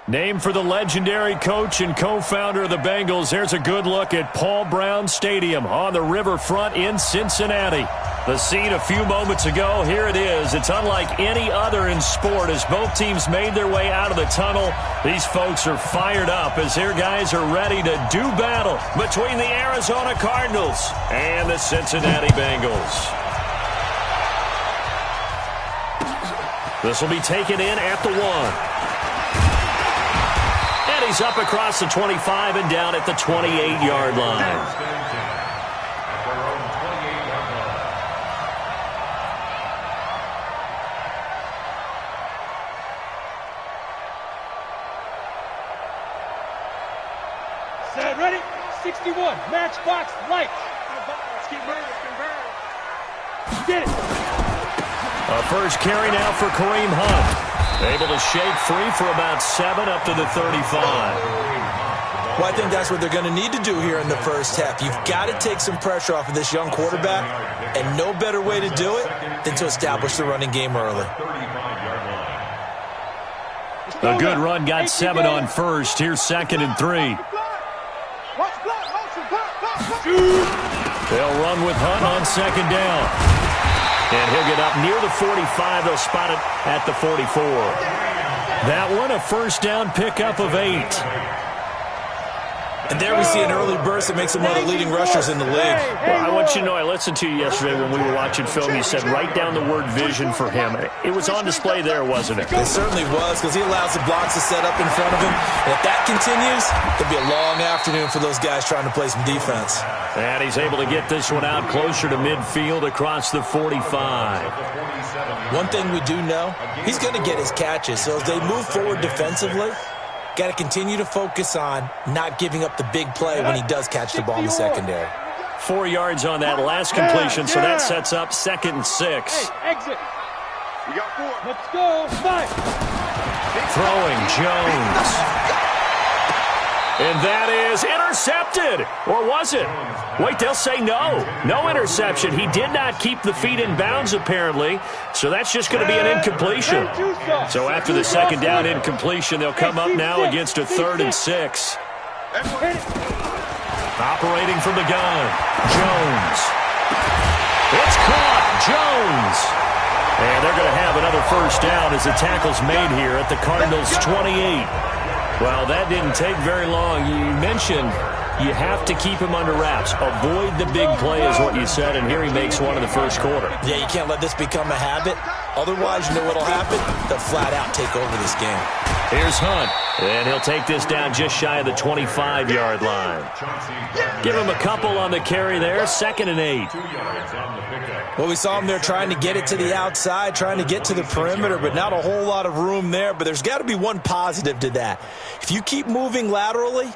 Named for the legendary coach and co-founder of the Bengals, there's a good look at Paul Brown Stadium on the riverfront in Cincinnati. The scene a few moments ago, here it is. It's unlike any other in sport as both teams made their way out of the tunnel. These folks are fired up as their guys are ready to do battle between the Arizona Cardinals and the Cincinnati Bengals. This will be taken in at the 1. He's up across the 25 and down at the 28-yard line. Set, ready? 61, matchbox, lights. Get it. A first carry now for Kareem Hunt. Able to shake free for about 7 up to the 35. Well, I think that's what they're going to need to do here in the first half. You've got to take some pressure off of this young quarterback, and no better way to do it than to establish the running game early. A good run got 7 on first. Here's 2nd and 3. They'll run with Hunt on 2nd down. And he'll get up near the 45. They'll spot it at the 44. That one, a first down pickup of 8. And there we see an early burst that makes him one of the leading rushers in the league. Well, I want you to know, I listened to you yesterday when we were watching film. You said write down the word vision for him. It was on display there, wasn't it? It certainly was, because he allows the blocks to set up in front of him. And if that continues, it'll be a long afternoon for those guys trying to play some defense. And he's able to get this one out closer to midfield across the 45. One thing we do know, he's going to get his catches. So as they move forward defensively, got to continue to focus on not giving up the big play when he does catch the ball in the secondary. 4 yards on that last completion, so that sets up 2nd and 6. Hey, exit. You got 4. Let's go. 5. Throwing Jones. And that is intercepted. Or was it? Wait, they'll say no. No interception. He did not keep the feet in bounds, apparently. So that's just going to be an incompletion. So after the 2nd down incompletion, they'll come up now against a 3rd and 6. Operating from the gun, Jones. It's caught, Jones. And they're going to have another first down as the tackle's made here at the Cardinals' 28. Well, that didn't take very long. You mentioned you have to keep him under wraps. Avoid the big play is what you said, and here he makes one in the first quarter. Yeah, you can't let this become a habit. Otherwise, you know what'll happen? They'll flat out take over this game. Here's Hunt, and he'll take this down just shy of the 25-yard line. Give him a couple on the carry there, 2nd and 8. Well, we saw him there trying to get it to the outside, trying to get to the perimeter, but not a whole lot of room there. But there's got to be one positive to that. If you keep moving laterally,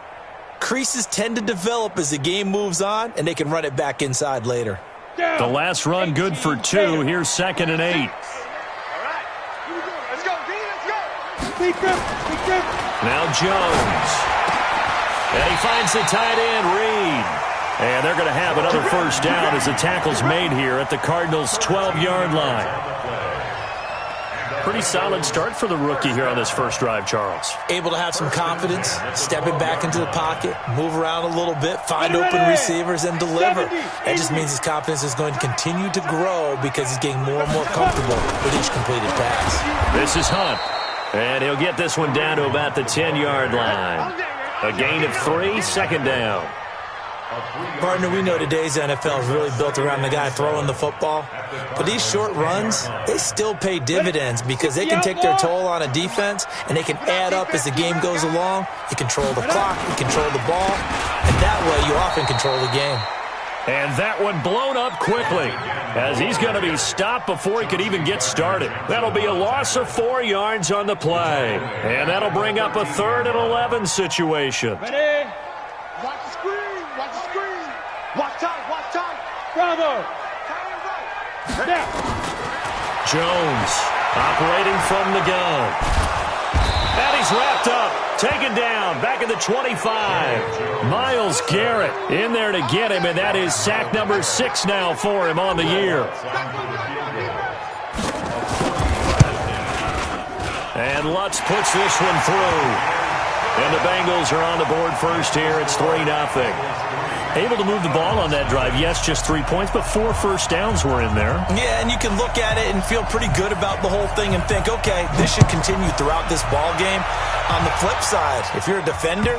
creases tend to develop as the game moves on, and they can run it back inside later. The last run good for 2. Here's 2nd and 8. Now Jones. And he finds the tight end, Reed. And they're going to have another first down as the tackle's made here at the Cardinals' 12-yard line. Pretty solid start for the rookie here on this first drive, Charles. Able to have some confidence, stepping back into the pocket, move around a little bit, find open receivers, and deliver. That just means his confidence is going to continue to grow because he's getting more and more comfortable with each completed pass. This is Hunt. And he'll get this one down to about the 10-yard line. A gain of 3, 2nd down. Partner, we know today's NFL is really built around the guy throwing the football. But these short runs, they still pay dividends because they can take their toll on a defense, and they can add up as the game goes along. You control the clock, you control the ball, and that way you often control the game. And that one blown up quickly as he's going to be stopped before he could even get started. That'll be a loss of 4 yards on the play. And that'll bring up a 3rd and 11 situation. Ready? Watch the screen. Watch the screen. Watch tight. Watch tight. Bravo. Now. Jones operating from the gun. And he's wrapped up. Taken down, back at the 25. Myles Garrett in there to get him, and that is sack number 6 now for him on the year. And Lutz puts this one through. And the Bengals are on the board first here. It's 3-0. Able to move the ball on that drive. Yes, just 3 points, but 4 first downs were in there. Yeah, and you can look at it and feel pretty good about the whole thing and think, okay, this should continue throughout this ball game. On the flip side, if you're a defender,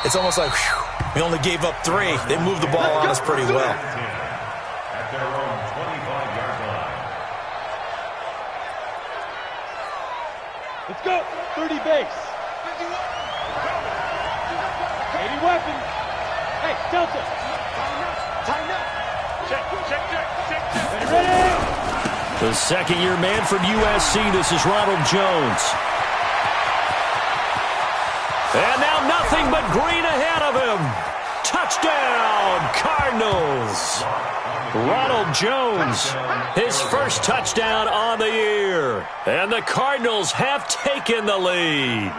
it's almost like, whew, we only gave up 3. They moved the ball on us pretty well. At their own 25-yard line. Let's go. 30 base. 80 weapons. Hey, Delta. Tighten up. Check. Ready. The second-year man from USC, this is Ronald Jones. And now nothing but green ahead of him. Touchdown, Cardinals. Ronald Jones, his first touchdown on the year. And the Cardinals have taken the lead.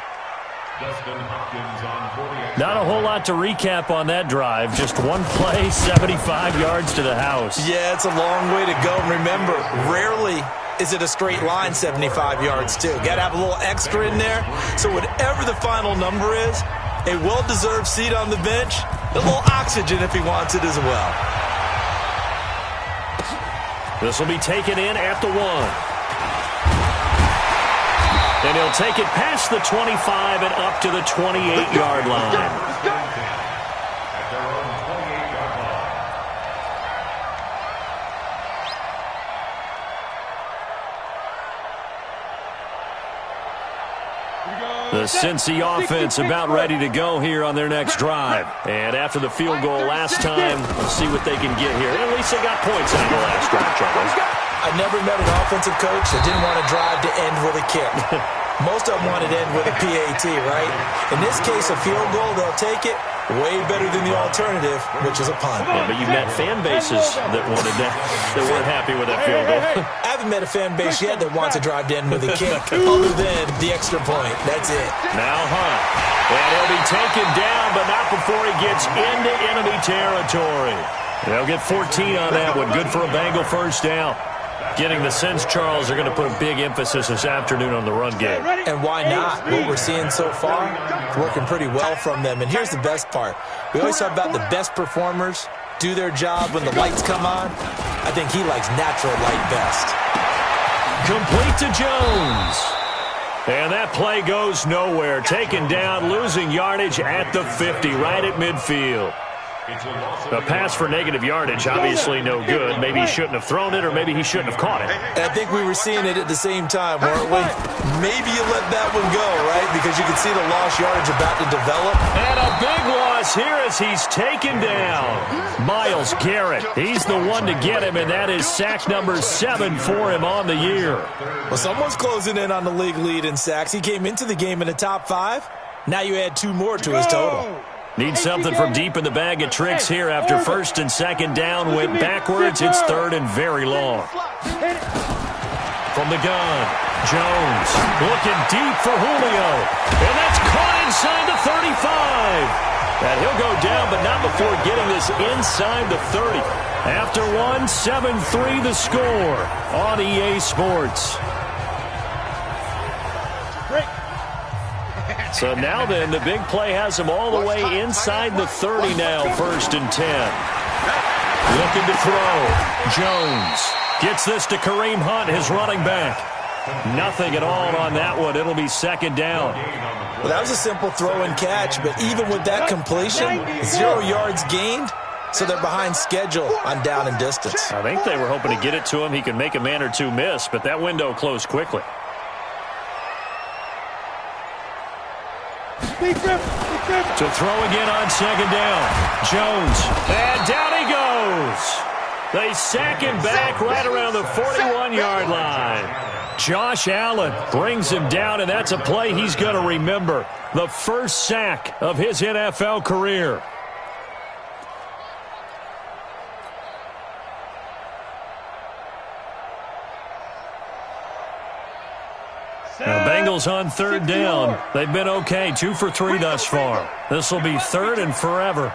Not a whole lot to recap on that drive. Just one play, 75 yards to the house. Yeah, it's a long way to go. Remember, rarely is it a straight line 75 yards, too. Got to have a little extra in there. So whatever the final number is, a well-deserved seat on the bench, a little oxygen if he wants it as well. This will be taken in at the 1. And he'll take it past the 25 and up to the 28-yard line. The Cincy offense about ready to go here on their next drive. And after the field goal last time, we'll see what they can get here. At least they got points out of the last drive, Charles. I never met an offensive coach that didn't want to drive to end with a kick. Most of them wanted to end with a PAT, right? In this case, a field goal, they'll take it. Way better than the alternative, which is a punt. Yeah, but you met fan bases that wanted that, that weren't happy with that field goal. I haven't met a fan base yet that wants to drive to end with a kick, other than the extra point. That's it. Now Hunt. And he'll be taken down, but not before he gets into enemy territory. They'll get 14 on that one. Good for a Bengal first down. Getting the sense, Charles, they're going to put a big emphasis this afternoon on the run game. And why not? What we're seeing so far is working pretty well from them. And here's the best part. We always talk about the best performers do their job when the lights come on. I think he likes natural light best. Complete to Jones. And that play goes nowhere. Taken down, losing yardage at the 50, right at midfield. A pass for negative yardage, obviously no good. Maybe he shouldn't have thrown it, or maybe he shouldn't have caught it. And I think we were seeing it at the same time, weren't we? Maybe you let that one go, right? Because you can see the lost yardage about to develop. And a big loss here as he's taken down. Myles Garrett, he's the one to get him, and that is sack number 7 for him on the year. Well, someone's closing in on the league lead in sacks. He came into the game in the top 5. Now you add 2 more to his total. Need something from deep in the bag of tricks here after first and second down went backwards. It's third and very long. From the gun, Jones looking deep for Julio. And that's caught inside the 35. And he'll go down, but not before getting this inside the 30. After one, 7-3 the score on EA Sports. So now then, the big play has him all the way inside the 30 now, first and 10. Looking to throw. Jones gets this to Kareem Hunt, his running back. Nothing at all on that one. It'll be second down. Well, that was a simple throw and catch, but even with that completion, 0 yards gained, so they're behind schedule on down and distance. I think they were hoping to get it to him. He could make a man or two miss, but that window closed quickly. To throw again on second down. Jones. And down he goes. They sack him back right around the 41-yard line. Josh Allen brings him down, and that's a play he's going to remember. The first sack of his NFL career. Now, Bengals on third down. They've been okay, 2 for 3 thus far. This will be third and forever.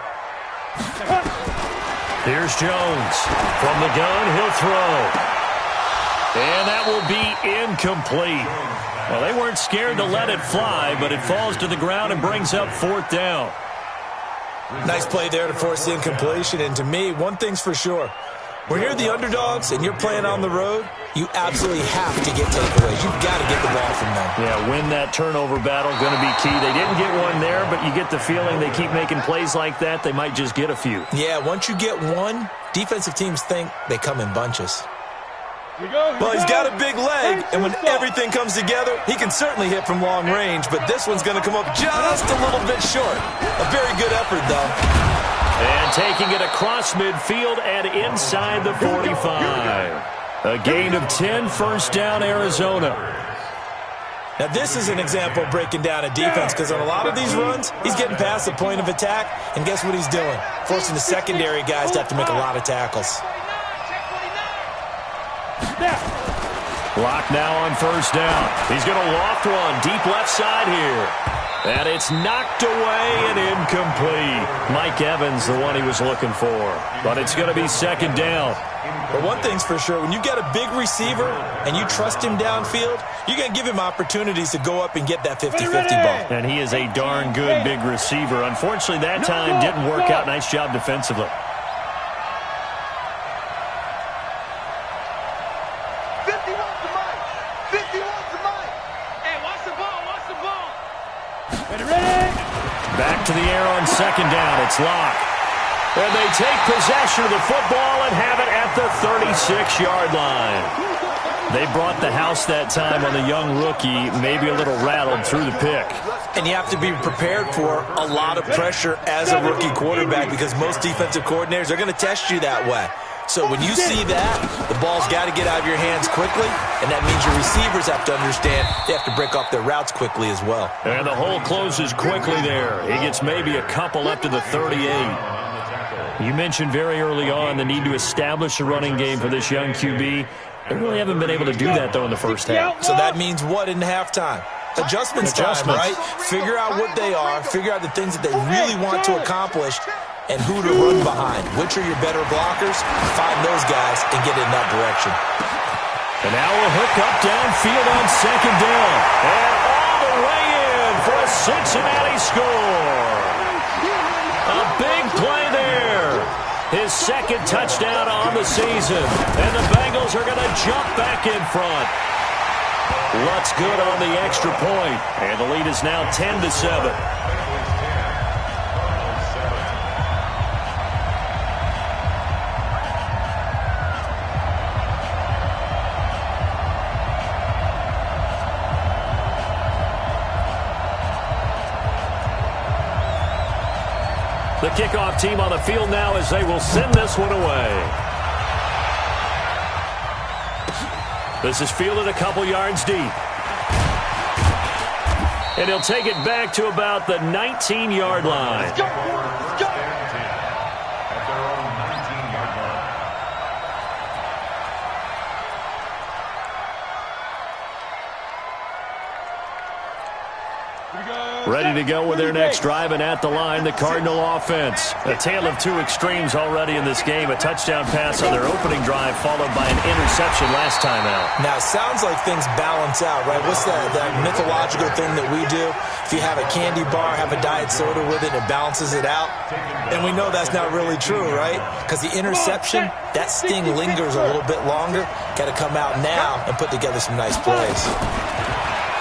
Here's Jones. From the gun, he'll throw. And that will be incomplete. Well, they weren't scared to let it fly, but it falls to the ground and brings up 4th down. Nice play there to force the incompletion. And to me, one thing's for sure. When you're the underdogs and you're playing on the road, you absolutely have to get takeaways. You've got to get the ball from them. Yeah, win that turnover battle, going to be key. They didn't get one there, but you get the feeling they keep making plays like that, they might just get a few. Yeah, once you get one, defensive teams think they come in bunches. Well, he's got a big leg, and when everything comes together, he can certainly hit from long range, but this one's going to come up just a little bit short. A very good effort, though. And taking it across midfield and inside the 45. A gain of 10, 1st down, Arizona. Now, this is an example of breaking down a defense because on a lot of these runs, he's getting past the point of attack, and guess what he's doing? Forcing the secondary guys to have to make a lot of tackles. Block now on 1st down. He's going to loft one deep left side here. And it's knocked away and incomplete. Mike Evans, the one he was looking for. But it's going to be 2nd down. But one thing's for sure, when you get a big receiver and you trust him downfield, you're going to give him opportunities to go up and get that 50-50 ball. And he is a darn good big receiver. Unfortunately, that time didn't work out. Nice job defensively. Back to the air on 2nd down. It's Locke. And they take possession of the football and have it at the 36-yard line. They brought the house that time on the young rookie, maybe a little rattled through the pick. And you have to be prepared for a lot of pressure as a rookie quarterback because most defensive coordinators are going to test you that way. So when you see that, the ball's got to get out of your hands quickly, and that means your receivers have to understand they have to break off their routes quickly as well. And the hole closes quickly there. He gets maybe a couple up to the 38. You mentioned very early on the need to establish a running game for this young QB. They really haven't been able to do that, though, in the first half. So that means what in halftime? Adjustments time, right? Figure out what they are, figure out the things that they really want to accomplish, and who to run behind. Which are your better blockers? Find those guys and get in that direction. And now we'll hook up downfield on 2nd down. And all the way in for a Cincinnati score. A big play there. His 2nd touchdown on the season. And the Bengals are going to jump back in front. Lutz good on the extra point. And the lead is now 10-7. The kickoff team on the field now as they will send this one away. This is fielded a couple yards deep. And he'll take it back to about the 19-yard line. Let's go. Let's go. At their own 19-yard line. Ready to go with their next drive, and at the line, the Cardinal offense. A tale of two extremes already in this game. A touchdown pass on their opening drive, followed by an interception last time out. Now, it sounds like things balance out, right? What's that mythological thing that we do? If you have a candy bar, have a diet soda with it, it balances it out. And we know that's not really true, right? Because the interception, that sting lingers a little bit longer. Got to come out now and put together some nice plays.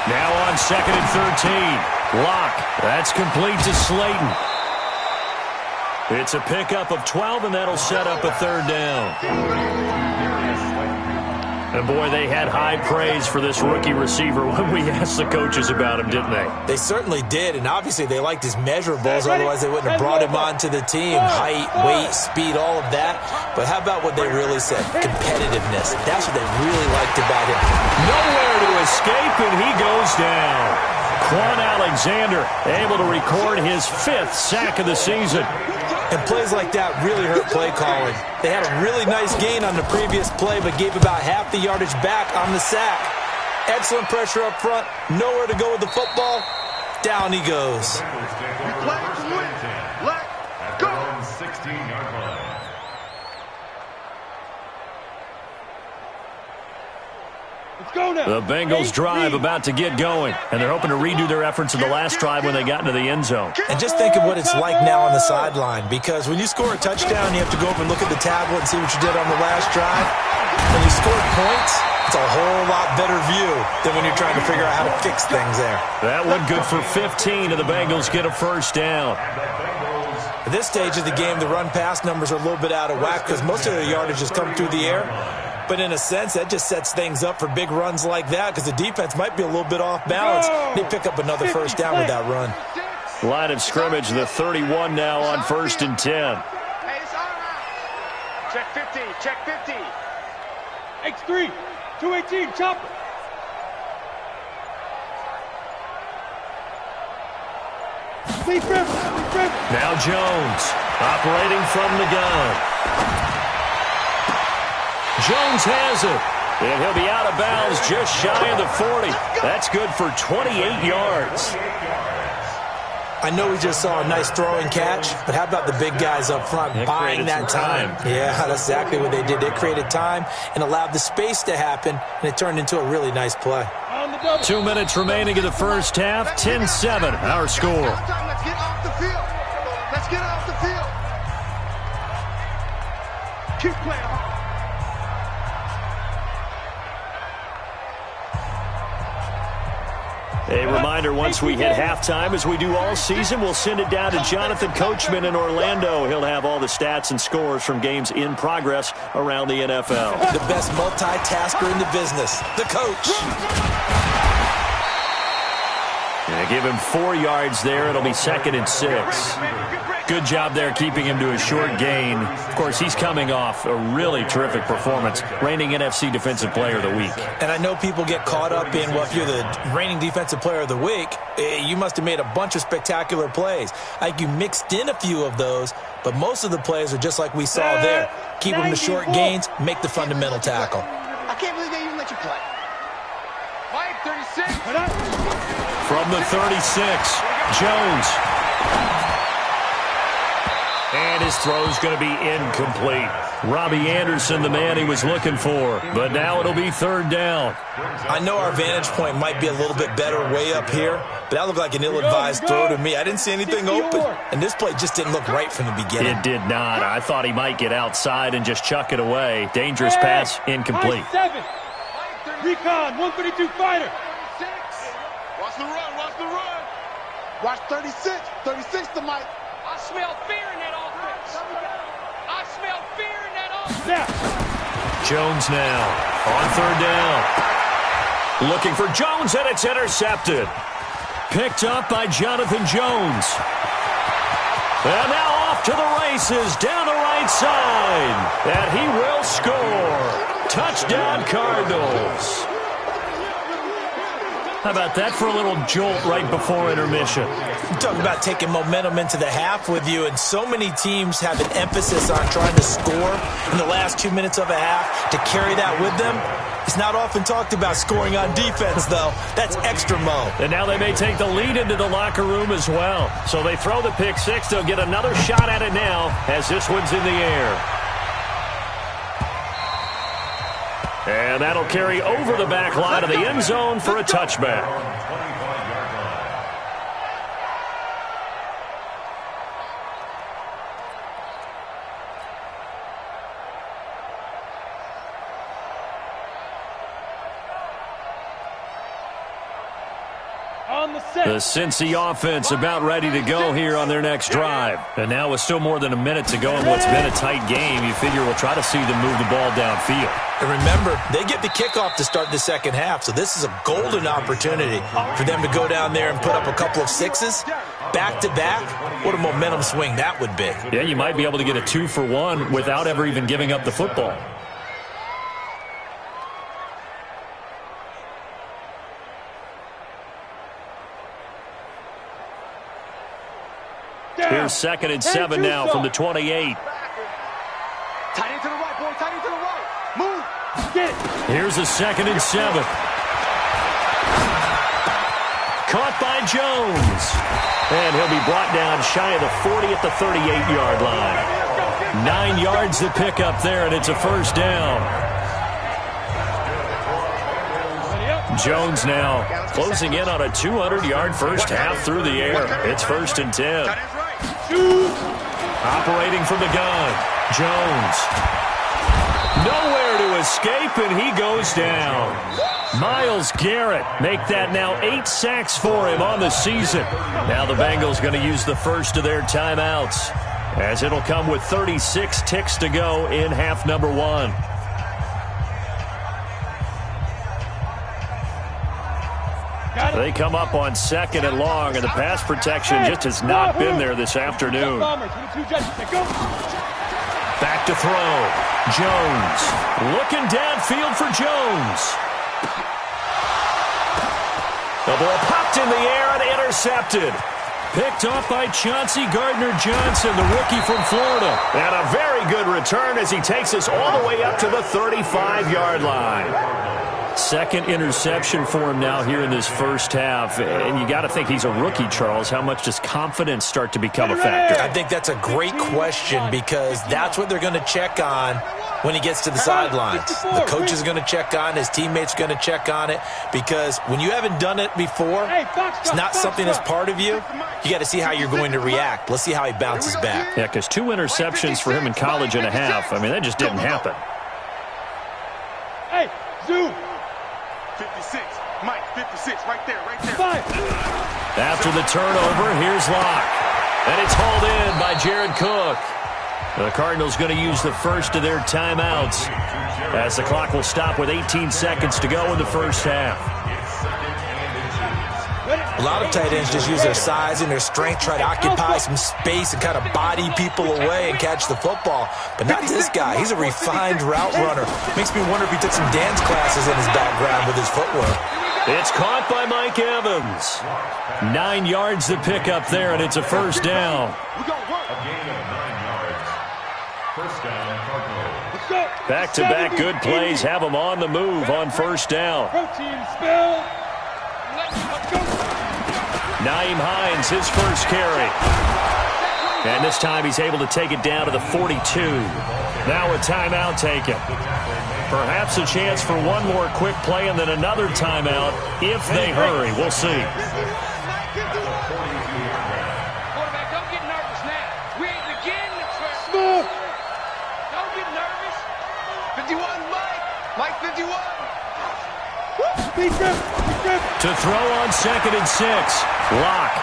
Now on 2nd and 13. Locke. That's complete to Slayton. It's a pickup of 12, and that'll set up a 3rd down. And, boy, they had high praise for this rookie receiver when we asked the coaches about him, didn't they? They certainly did, and obviously they liked his measurables. Otherwise, they wouldn't have brought him onto the team. Height, weight, speed, all of that. But how about what they really said? Competitiveness. That's what they really liked about him. Nowhere to escape, and he goes down. Quan Alexander able to record his 5th sack of the season. And plays like that really hurt play calling. They had a really nice gain on the previous play, but gave about half the yardage back on the sack. Excellent pressure up front. Nowhere to go with the football. Down he goes. We play to win. Let's go. 16-yard line. The Bengals drive about to get going, and they're hoping to redo their efforts in the last drive when they got into the end zone. And just think of what it's like now on the sideline, because when you score a touchdown, you have to go over and look at the tablet and see what you did on the last drive. When you score points, it's a whole lot better view than when you're trying to figure out how to fix things there. That one good for 15, and the Bengals get a first down. At this stage of the game, the run-pass numbers are a little bit out of whack because most of the yardage has come through the air. But in a sense, that just sets things up for big runs like that because the defense might be a little bit off balance. They pick up another first down with that run. Line of scrimmage, the 31 now on 1st and 10. Check 50, check 50. X3, 218, chopper. Now Jones, operating from the gun. Jones has it, and he'll be out of bounds just shy of the 40. That's good for 28 yards. I know we just saw a nice throwing catch, but how about the big guys up front buying that time? Yeah, that's exactly what they did. They created time and allowed the space to happen, and it turned into a really nice play. 2 minutes remaining in the first half, 10-7, our score. Let's get off the field. Let's get off the field. Keep playing hard. A reminder, once we hit halftime, as we do all season, we'll send it down to Jonathan Coachman in Orlando. He'll have all the stats and scores from games in progress around the NFL. The best multitasker in the business, the coach. Yeah, give him 4 yards there. It'll be 2nd and 6. Good job there keeping him to a short gain. Of course, he's coming off a really terrific performance, reigning NFC Defensive Player of the Week. And I know people get caught up in, well, if you're the reigning Defensive Player of the Week, you must have made a bunch of spectacular plays. I think you mixed in a few of those, but most of the plays are just like we saw there. Keep them to short gains, make the fundamental tackle. I can't believe they even let you play. Mike, 36. From the 36, Jones. And his throw's going to be incomplete. Robbie Anderson, the man he was looking for. But now it'll be 3rd down. I know our vantage point might be a little bit better way up here, but that looked like an ill-advised throw to me. I didn't see anything open, and this play just didn't look right from the beginning. It did not. I thought he might get outside and just chuck it away. Dangerous pass, incomplete. 7. Recon, 132 fighter. Watch the run, watch the run. Watch 36. 36 to Mike. I smell fear in that offense. I smell fear in that offense. Snap. Jones now on 3rd down. Looking for Jones, and it's intercepted. Picked up by Jonathan Jones. And now off to the races, down the right side. And he will score. Touchdown, Cardinals. How about that for a little jolt right before intermission? I'm talking about taking momentum into the half with you, and so many teams have an emphasis on trying to score in the last 2 minutes of a half. To carry that with them, it's not often talked about scoring on defense, though. That's extra mo. And now they may take the lead into the locker room as well. So they throw the pick six. They'll get another shot at it now as this one's in the air. And that'll carry over the back line of the end zone for a touchback. The Cincy offense about ready to go here on their next drive. And now with still more than a minute to go in what's been a tight game, you figure we'll try to see them move the ball downfield. And remember, they get the kickoff to start the second half, so this is a golden opportunity for them to go down there and put up a couple of sixes back-to-back. What a momentum swing that would be. Yeah, you might be able to get a 2-for-1 without ever even giving up the football. Here's 2nd and 7 now from the 28. Tight end to the right, boy. Tight end to the right. Move. Get it. Here's a 2nd and 7. Caught by Jones. And he'll be brought down shy of the 40 at the 38-yard line. 9 yards to pick up there, and it's a first down. Jones now closing in on a 200-yard first half through the air. It's 1st and 10. Operating from the gun, Jones. Nowhere to escape, and he goes down. Myles Garrett make that now 8 sacks for him on the season. Now the Bengals going to use the first of their timeouts, as it'll come with 36 ticks to go in half number 1. They come up on 2nd and long, and the pass protection just has not been there this afternoon. Back to throw. Jones. Looking downfield for Jones. The ball popped in the air and intercepted. Picked off by Chauncey Gardner-Johnson, the rookie from Florida. And a very good return as he takes us all the way up to the 35-yard line. 2nd interception for him now here in this first half. And you got to think he's a rookie, Charles. How much does confidence start to become a factor? I think that's a great question, because that's what they're going to check on when he gets to the sidelines. The coach is going to check on, his teammates are going to check on it, because when you haven't done it before, it's not something that's part of you. You got to see how you're going to react. Let's see how he bounces back. Yeah, because 2 interceptions for him in college and a half. I mean, that just didn't happen. Hey, zoom. 56, Mike, 56, right there. After the turnover, here's Locke. And it's hauled in by Jared Cook. The Cardinals going to use the first of their timeouts, as the clock will stop with 18 seconds to go in the first half. A lot of tight ends just use their size and their strength, try to occupy some space and kind of body people away and catch the football. But not this guy. He's a refined route runner. Makes me wonder if he took some dance classes in his background with his footwork. It's caught by Mike Evans. 9 yards to pick up there, and it's a first down. A gain of 9 yards. First down, Cardinals. Back-to-back good plays have him on the move on first down. Protein spill. Nyheim Hines, his first carry. And this time he's able to take it down to the 42. Now a timeout taken. Perhaps a chance for one more quick play and then another timeout if they hurry. We'll see. Quarterback, don't get nervous now. We ain't beginning the trip. Don't get nervous. 51, Mike 51. To throw on 2nd and 6. Locke.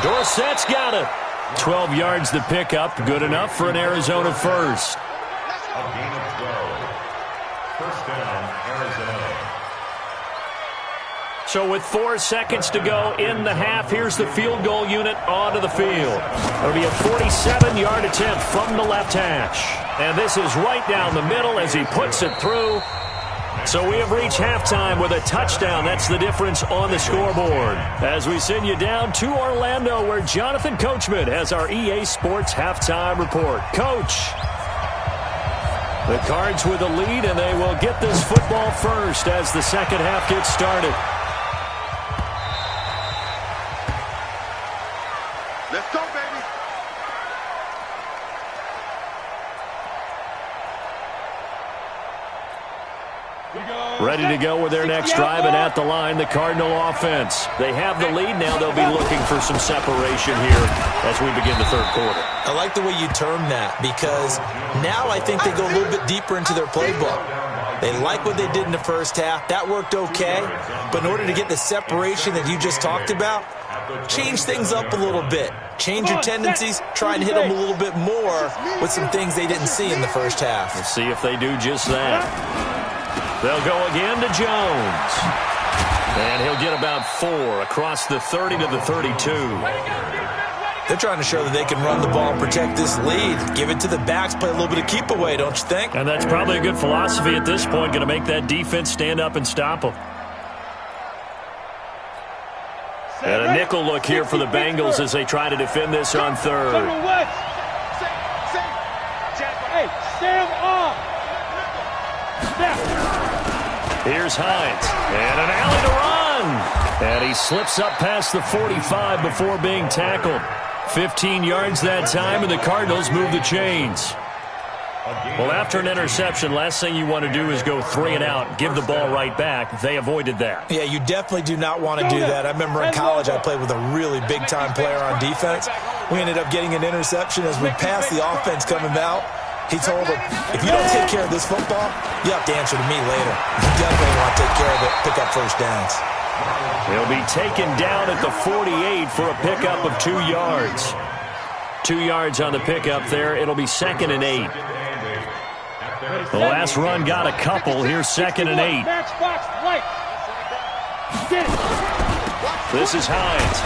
Dorsett's got it. 12 yards to pick up. Good enough for an Arizona first. A gain of 12. First down, Arizona. So with 4 seconds to go in the half, here's the field goal unit onto the field. It'll be a 47-yard attempt from the left hash. And this is right down the middle as he puts it through. So we have reached halftime with a touchdown. That's the difference on the scoreboard. As we send you down to Orlando, where Jonathan Coachman has our EA Sports halftime report. Coach, the Cards with the lead, and they will get this football first as the second half gets started. Let's go, baby. Ready to go with their next drive, and at the line, the Cardinal offense. They have the lead. Now they'll be looking for some separation here as we begin the third quarter. I like the way you term that, because now I think they go a little bit deeper into their playbook. They like what they did in the first half. That worked okay. But in order to get the separation that you just talked about, change things up a little bit. Change your tendencies. Try and hit them a little bit more with some things they didn't see in the first half. We'll see if they do just that. They'll go again to Jones. And he'll get about 4 across the 30 to the 32. They're trying to show that they can run the ball and protect this lead. Give it to the backs, play a little bit of keep away, don't you think? And that's probably a good philosophy at this point, going to make that defense stand up and stop them. And a nickel look here for the Bengals as they try to defend this on third. Hey, Sam off. Here's Hines, and an alley to run. And he slips up past the 45 before being tackled. 15 yards that time, and the Cardinals move the chains. Well, after an interception, last thing you want to do is go 3 and out, give the ball right back. They avoided that. Yeah, you definitely do not want to do that. I remember in college I played with a really big-time player on defense. We ended up getting an interception as we passed the offense coming out. He told him, if you don't take care of this football, you have to answer to me later. You definitely want to take care of it, pick up first downs. He'll be taken down at the 48 for a pickup of 2 yards. 2 yards on the pickup there. It'll be 2nd and 8. The last run got a couple. Here's 2nd and 8. This is Hines.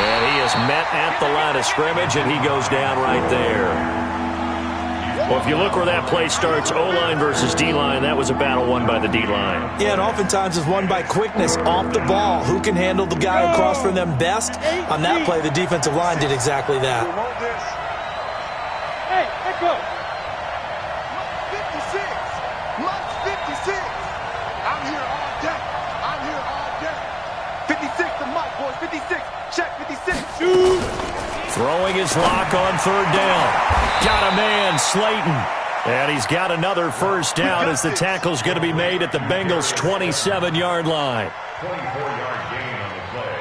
And he is met at the line of scrimmage, and he goes down right there. Well, if you look where that play starts, O-line versus D-line, that was a battle won by the D-line. Yeah, and oftentimes it's won by quickness off the ball. Who can handle the guy across from them best? On that play, the defensive line did exactly that. Hey, let go. 56. I'm here all day. 56 to Mike, boys. 56. Check 56. Throwing his lock on 3rd down. Got a man, Slayton. And he's got another first down as the tackle's going to be made at the Bengals' 27-yard line. 24-yard gain on the play.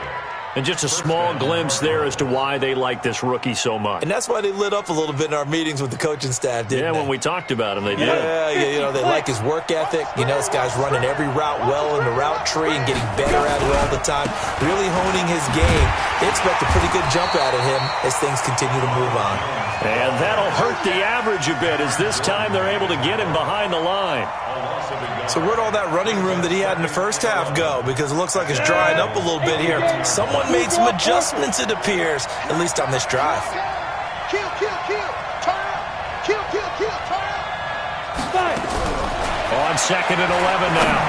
And just a small glimpse there as to why they like this rookie so much. And that's why they lit up a little bit in our meetings with the coaching staff, didn't they? When we talked about him, they did. Yeah, they like his work ethic. This guy's running every route well in the route tree and getting better at it all the time, really honing his game. They expect a pretty good jump out of him as things continue to move on. And that'll hurt the average a bit as this time they're able to get him behind the line. So where'd all that running room that he had in the first half go? Because it looks like it's drying up a little bit here. Someone made some adjustments, it appears, at least on this drive. Kill. Turn out. Kill. Turn out. On 2nd and 11 now.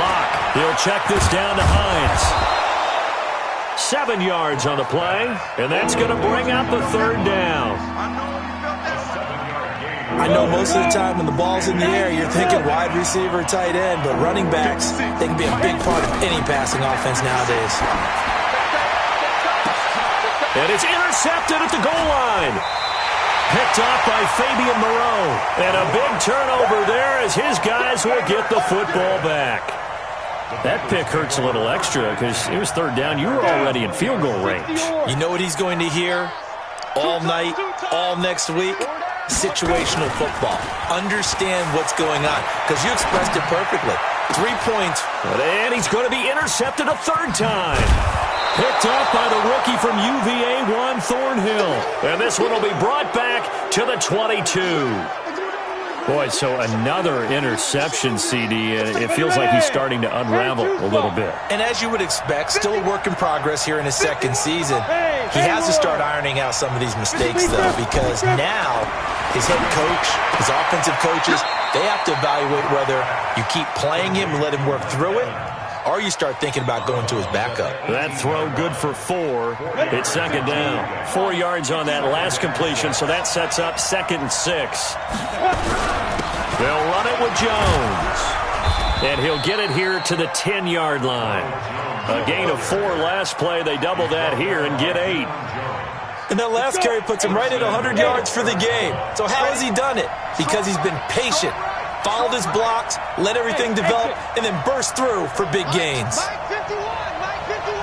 Locke, he'll check this down to Hines. 7 yards on the play, and that's going to bring out the 3rd down. I know most of the time when the ball's in the air, you're thinking wide receiver, tight end, but running backs, they can be a big part of any passing offense nowadays. And it's intercepted at the goal line. Picked off by Fabian Moreau. And a big turnover there as his guys will get the football back. That pick hurts a little extra because it was 3rd down. You were already in field goal range. You know what he's going to hear all night, all next week? Situational football. Understand what's going on because you expressed it perfectly. 3 points. And he's going to be intercepted a 3rd time. Picked off by the rookie from UVA, Juan Thornhill. And this one will be brought back to the 22. Boy, so another interception, CD, and it feels like he's starting to unravel a little bit. And as you would expect, still a work in progress here in his 2nd season. He has to start ironing out some of these mistakes, though, because now his head coach, his offensive coaches, they have to evaluate whether you keep playing him and let him work through it, or you start thinking about going to his backup. That throw good for 4. It's 2nd down. 4 yards on that last completion, so that sets up 2nd and 6. They'll run it with Jones. And he'll get it here to the 10-yard line. A gain of 4 last play. They double that here and get 8. And that last carry puts him right at 100 yards for the game. So how has he done it? Because he's been patient, followed his blocks, let everything develop, and then burst through for big gains. Mike 51.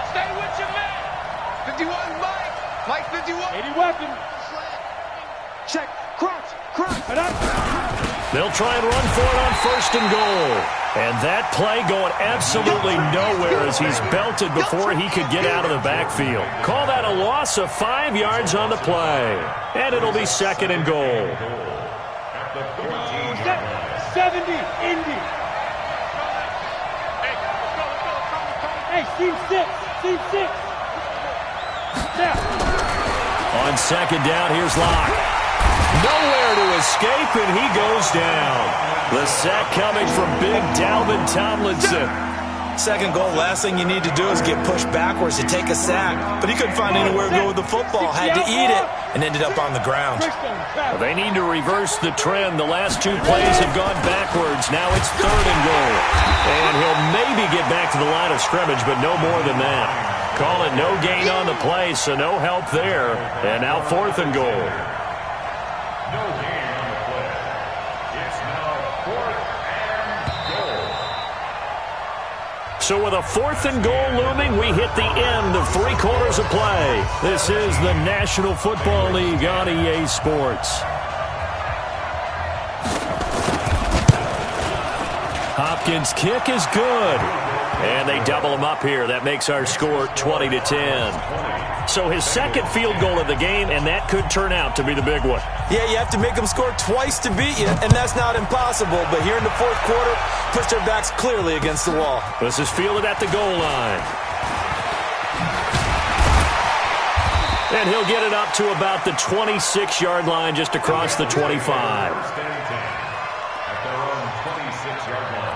Stay with your man. 51, Mike 51. 80 weapon. Check. Crunch. They'll try and run for it on 1st and goal. And that play going absolutely nowhere as he's belted before he could get out of the backfield. Call that a loss of 5 yards on the play. And it'll be 2nd and goal. 70, Indy. Hey, team 6. Now. On 2nd down, here's Locke. Nowhere to escape, and he goes down. The sack coming from big Dalvin Tomlinson. 2nd goal, last thing you need to do is get pushed backwards to take a sack. But he couldn't find anywhere to go with the football, had to eat it, and ended up on the ground. Well, they need to reverse the trend. The last 2 plays have gone backwards. Now it's 3rd and goal. And he'll maybe get back to the line of scrimmage, but no more than that. Call it no gain on the play, so no help there. And now 4th and goal. No gain on the play. It's now 4th and goal. So with a 4th and goal looming, we hit the end of 3 quarters of play. This is the National Football League on EA Sports. Hopkins' kick is good. And they double him up here. That makes our score 20-10. So his second field goal of the game, and that could turn out to be the big one. Yeah, you have to make them score twice to beat you, and that's not impossible. But here in the 4th quarter, push their backs clearly against the wall. This is fielded at the goal line. And he'll get it up to about the 26-yard line, just across the 25. At their own 26-yard line.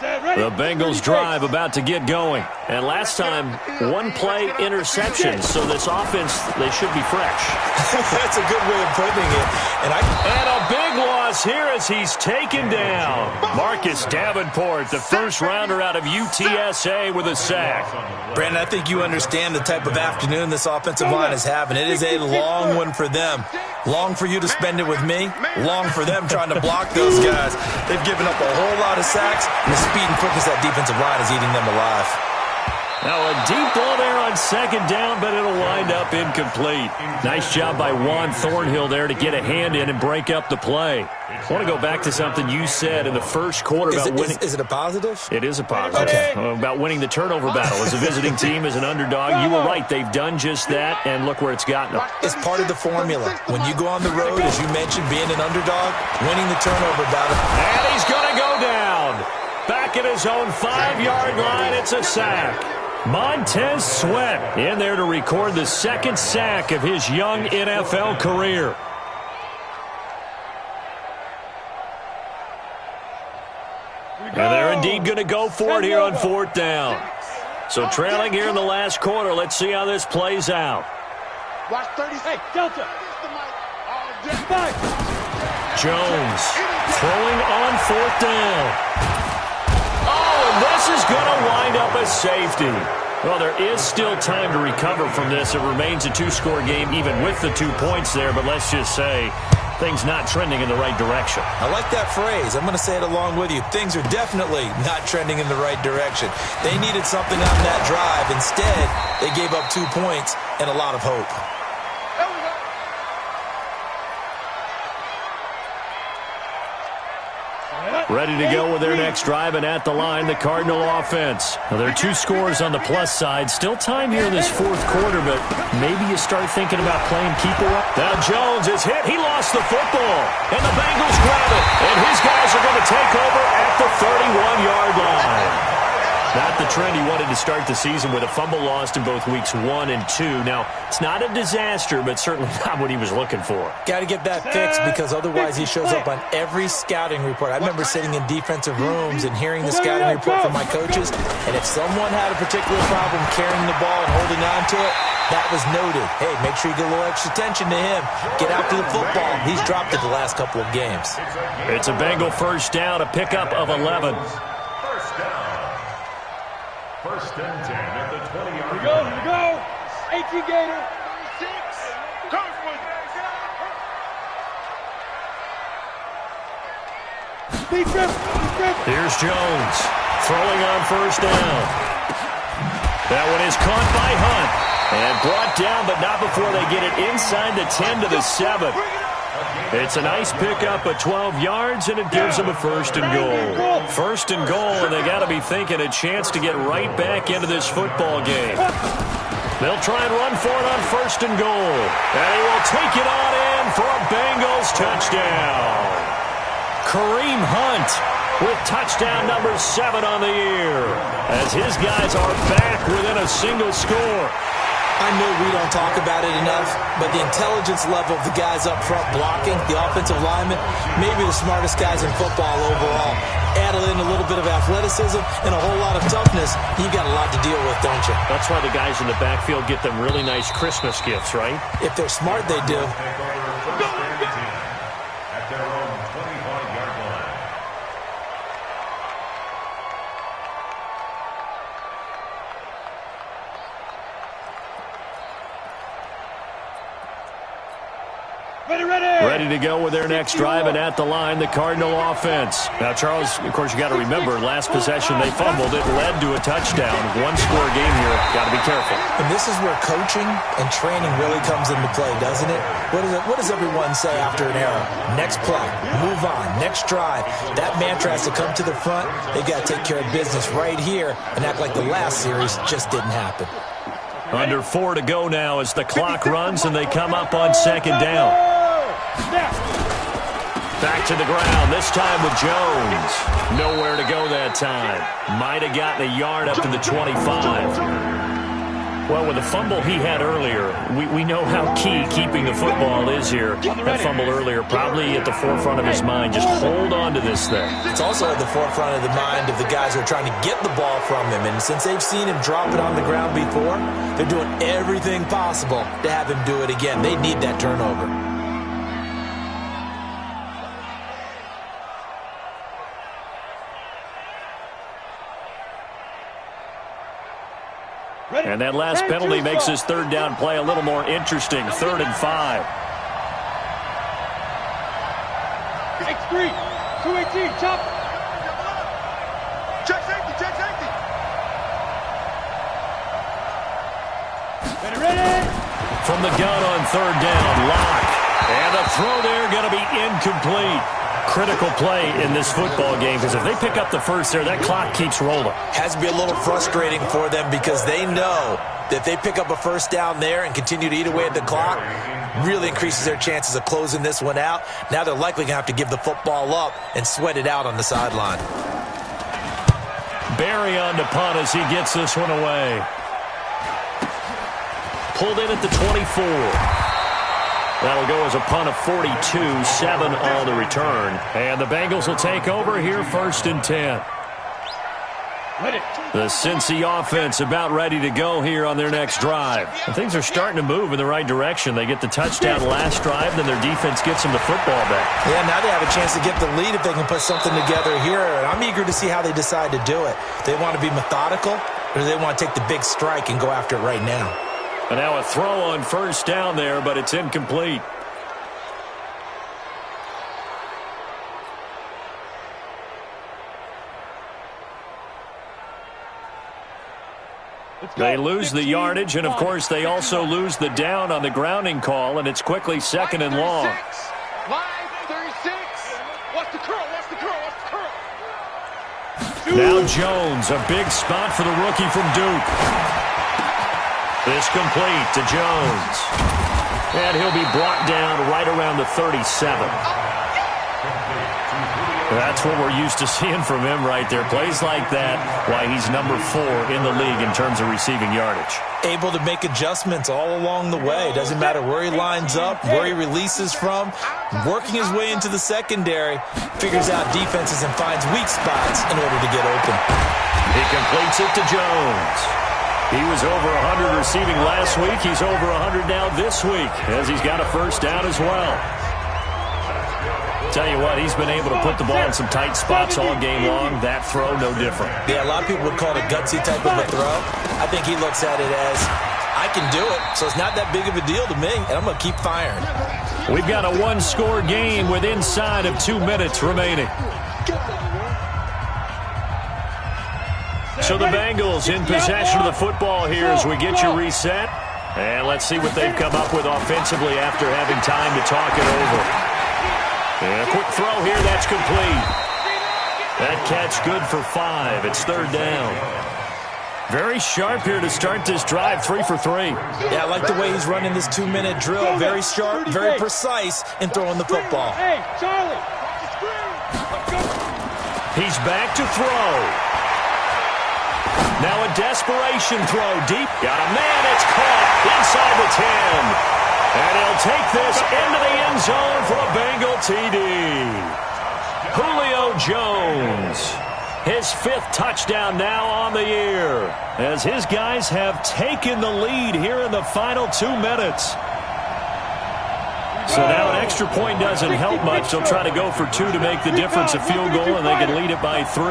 The Bengals drive about to get going. And last time, 1-play interception. So this offense, they should be fresh. That's a good way of putting it. And a big loss here as he's taken down. Marcus Davenport, the first rounder out of UTSA, with a sack. Brandon, I think you understand the type of afternoon this offensive line is having. It is a long one for them. Long for you to spend it with me. Long for them trying to block those guys. They've given up a whole lot of sacks, and the speed and quickness that defensive line is eating them alive. Now a deep ball there on second down, but it'll wind up incomplete. Nice job by Juan Thornhill there to get a hand in and break up the play. I want to go back to something you said in the first quarter about winning. Is it a positive? It is a positive. Okay. About winning the turnover battle. As a visiting team, as an underdog, you were right. They've done just that, and look where it's gotten them. It's part of the formula. When you go on the road, as you mentioned, being an underdog, winning the turnover battle. And he's going to go down. Back at his own 5-yard line, it's a sack. Montez Sweat in there to record the second sack of his young NFL career. And they're indeed going to go for it here on 4th down. So trailing here in the last quarter. Let's see how this plays out. Watch 30. Hey, Delta. Jones throwing on 4th down. Oh, and this is going to wind up a safety. Well, there is still time to recover from this. It remains a 2-score game even with the 2 points there, but let's just say things not trending in the right direction. I like that phrase. I'm going to say it along with you. Things are definitely not trending in the right direction. They needed something on that drive. Instead, they gave up 2 points and a lot of hope. Ready to go with their next drive, and at the line, the Cardinal offense. Now, there are 2 scores on the plus side. Still time here in this 4th quarter, but maybe you start thinking about playing keeper up. Now Jones is hit. He lost the football, and the Bengals grab it. And his guys are going to take over at the 31-yard line. Not the trend he wanted to start the season with a fumble lost in both weeks 1 and 2. Now, it's not a disaster, but certainly not what he was looking for. Got to get that fixed because otherwise he shows up on every scouting report. I remember sitting in defensive rooms and hearing the scouting report from my coaches, and if someone had a particular problem carrying the ball and holding on to it, that was noted. Hey, make sure you get a little extra attention to him. Get after the football. He's dropped it the last couple of games. It's a Bengal first down, a pickup of 11. First down. 1st and 10 at the 20-yard line. Here we go. 18 Gator. 6. Here's Jones throwing on 1st down. That one is caught by Hunt and brought down, but not before they get it inside the 10 to the 7. It's a nice pickup of 12 yards, and it gives them a 1st and goal. 1st and goal, and they got to be thinking a chance to get right back into this football game. They'll try and run for it on 1st and goal. And he will take it on in for a Bengals touchdown. Kareem Hunt with touchdown number 7 on the year, as his guys are back within a single score. I know we don't talk about it enough, but the intelligence level of the guys up front blocking, the offensive linemen, maybe the smartest guys in football overall. Add in a little bit of athleticism and a whole lot of toughness, you've got a lot to deal with, don't you? That's why the guys in the backfield get them really nice Christmas gifts, right? If they're smart, they do. At their own 25-yard line. Ready to go with their next drive, and at the line, the Cardinal offense. Now, Charles, of course, you got to remember, last possession they fumbled. It led to a touchdown. One-score game here. Got to be careful. And this is where coaching and training really comes into play, doesn't it? What does everyone say after an error? Next play, move on, next drive. That mantra has to come to the front. They've got to take care of business right here and act like the last series just didn't happen. Under 4 to go now as the clock runs and they come up on second down. Back to the ground, this time with Jones. Nowhere to go that time. Might have gotten a yard up to the 25. Well, with the fumble he had earlier, we know how key keeping the football is here. That fumble earlier probably at the forefront of his mind. Just hold on to this thing. It's also at the forefront of the mind of the guys who are trying to get the ball from him. And since they've seen him drop it on the ground before, they're doing everything possible to have him do it again. They need that turnover. And that last penalty makes this third down play a little more interesting. 3rd and 5. X3, 218, chop. Check safety, check safety. Ready. From the gun on 3rd down, Locke. And the throw there going to be incomplete. Critical play in this football game because if they pick up the first there, that clock keeps rolling. Has to be a little frustrating for them because they know that if they pick up a first down there and continue to eat away at the clock, really increases their chances of closing this one out. Now they're likely going to have to give the football up and sweat it out on the sideline. Barry on to punt as he gets this one away. Pulled in at the 24. That'll go as a punt of 42, 7 on the return. And the Bengals will take over here 1st and 10. The Cincy offense about ready to go here on their next drive. And things are starting to move in the right direction. They get the touchdown last drive, then their defense gets them the football back. Yeah, now they have a chance to get the lead if they can put something together here. And I'm eager to see how they decide to do it. They want to be methodical, or do they want to take the big strike and go after it right now? And now a throw on 1st down there, but it's incomplete. They lose the yardage, and, of course, they also lose the down on the grounding call, and it's quickly 2nd and long. Line 36. Watch the curl, watch the curl, watch the curl. Now Jones, a big spot for the rookie from Duke. This complete to Jones. And he'll be brought down right around the 37. That's what we're used to seeing from him right there. Plays like that, why he's number 4 in the league in terms of receiving yardage. Able to make adjustments all along the way. Doesn't matter where he lines up, where he releases from. Working his way into the secondary. Figures out defenses and finds weak spots in order to get open. He completes it to Jones. He was over 100 receiving last week. He's over 100 now this week as he's got a first down as well. Tell you what, he's been able to put the ball in some tight spots all game long. That throw, no different. Yeah, a lot of people would call it a gutsy type of a throw. I think he looks at it as, I can do it, so it's not that big of a deal to me, and I'm going to keep firing. We've got a one-score game with inside of 2 minutes remaining. So the Bengals in possession of the football here as we get you reset. And let's see what they've come up with offensively after having time to talk it over. And a quick throw here, that's complete. That catch good for 5. It's 3rd down. Very sharp here to start this drive, 3 for 3. Yeah, I like the way he's running this 2-minute drill. Very sharp, very precise in throwing the football. Hey, Charlie. He's back to throw. Now a desperation throw deep. Got a man, it's caught inside the 10. And he'll take this into the end zone for a Bengal TD. Julio Jones, his 5th touchdown now on the year, as his guys have taken the lead here in the final 2 minutes. So now an extra point doesn't help much. They'll try to go for 2 to make the difference, a field goal, and they can lead it by 3.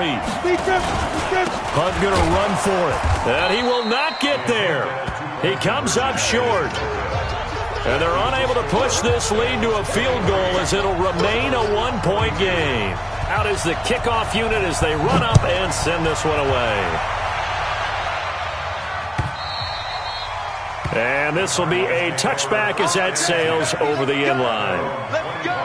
Hunt going to run for it. And he will not get there. He comes up short. And they're unable to push this lead to a field goal as it'll remain a one-point game. Out is the kickoff unit as they run up and send this one away. And this will be a touchback as that sails over the end line. Let's go.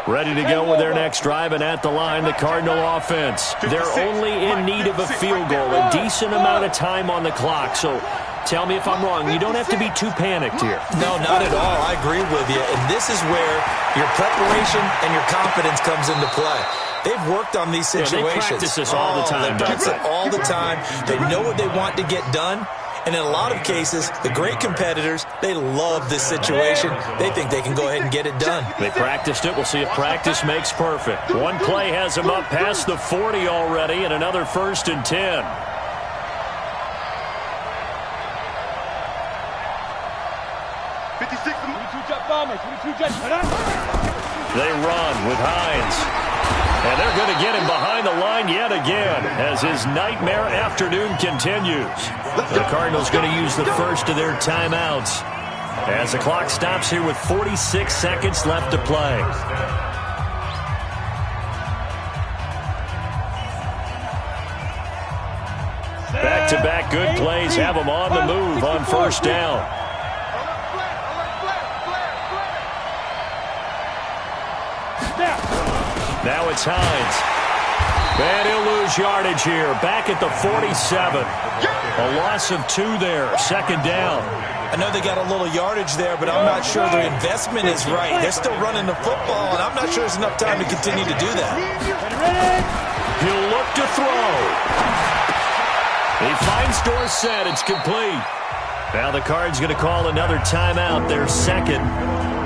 Ready to go with their next drive, and at the line, the Cardinal offense. They're only in need of a field goal, a decent amount of time on the clock. So tell me if I'm wrong. You don't have to be too panicked here. No, not at all. I agree with you. And this is where your preparation and your confidence comes into play. They've worked on these situations. Yeah, they practice this all the time. They practice it all the time. They know what they want to get done. And in a lot of cases, the great competitors, they love this situation. They think they can go ahead and get it done. They practiced it. We'll see if practice makes perfect. One play has them up past the 40 already, and another 1st and 10. They run with Hines. And they're going to get him behind the line yet again as his nightmare afternoon continues. The Cardinals going to use the first of their timeouts as the clock stops here with 46 seconds left to play. Back-to-back good plays have them on the move on first down. Now it's Hines. And he'll lose yardage here. Back at the 47. A loss of 2 there. 2nd down. I know they got a little yardage there, but I'm not sure their investment is right. They're still running the football, and I'm not sure there's enough time to continue to do that. He'll look to throw. He finds Dorsett. It's complete. Now the Cards going to call another timeout, their second,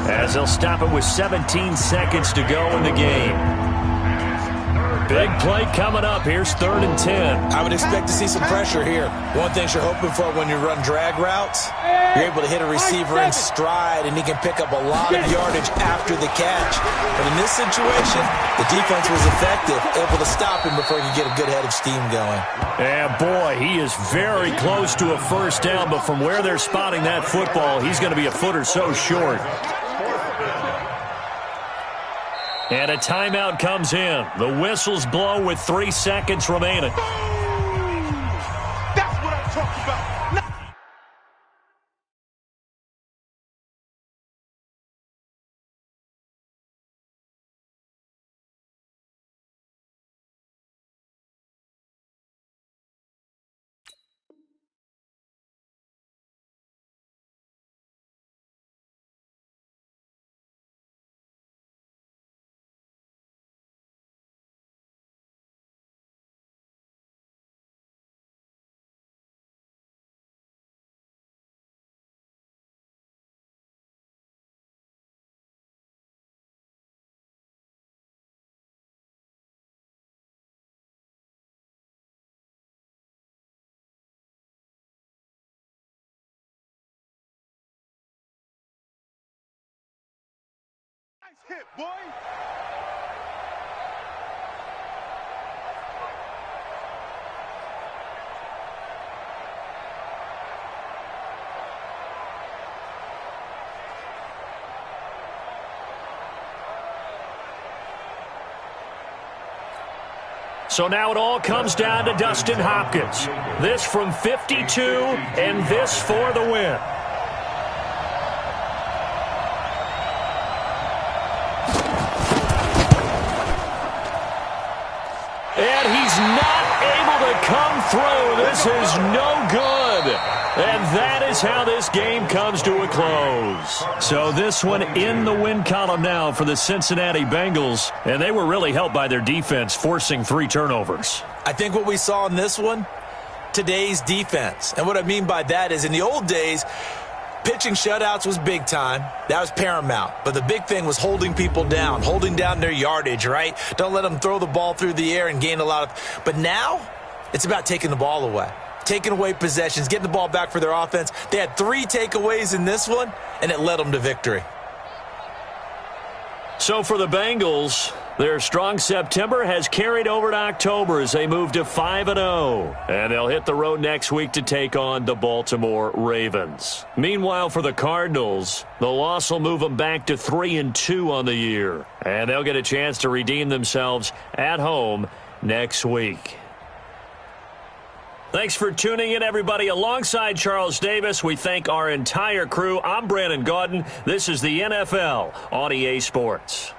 as they'll stop it with 17 seconds to go in the game. Big play coming up. Here's 3rd and 10. I would expect to see some pressure here. One thing you're hoping for when you run drag routes, you're able to hit a receiver in stride, and he can pick up a lot of yardage after the catch. But in this situation, the defense was effective, able to stop him before he could get a good head of steam going. And boy, he is very close to a first down, but from where they're spotting that football, he's going to be a foot or so short. And a timeout comes in. The whistles blow with 3 seconds remaining. That's what I'm talking about. Nice hit, boy. So now it all comes down to Dustin Hopkins. This from 52, and this for the win. And he's not able to come through. This is no good. And that is how this game comes to a close. So this one in the win column now for the Cincinnati Bengals. And they were really helped by their defense, forcing 3 turnovers. I think what we saw in this one, today's defense. And what I mean by that is in the old days, pitching shutouts was big time. That was paramount. But the big thing was holding people down, holding down their yardage, right? Don't let them throw the ball through the air and gain a lot of... But now, it's about taking the ball away. taking away possessions, getting the ball back for their offense. They had 3 takeaways in this one, and it led them to victory. So for the Bengals, their strong September has carried over to October as they move to 5-0. And they'll hit the road next week to take on the Baltimore Ravens. Meanwhile, for the Cardinals, the loss will move them back to 3-2 on the year. And they'll get a chance to redeem themselves at home next week. Thanks for tuning in, everybody. Alongside Charles Davis, we thank our entire crew. I'm Brandon Gaudin. This is the NFL on EA Sports.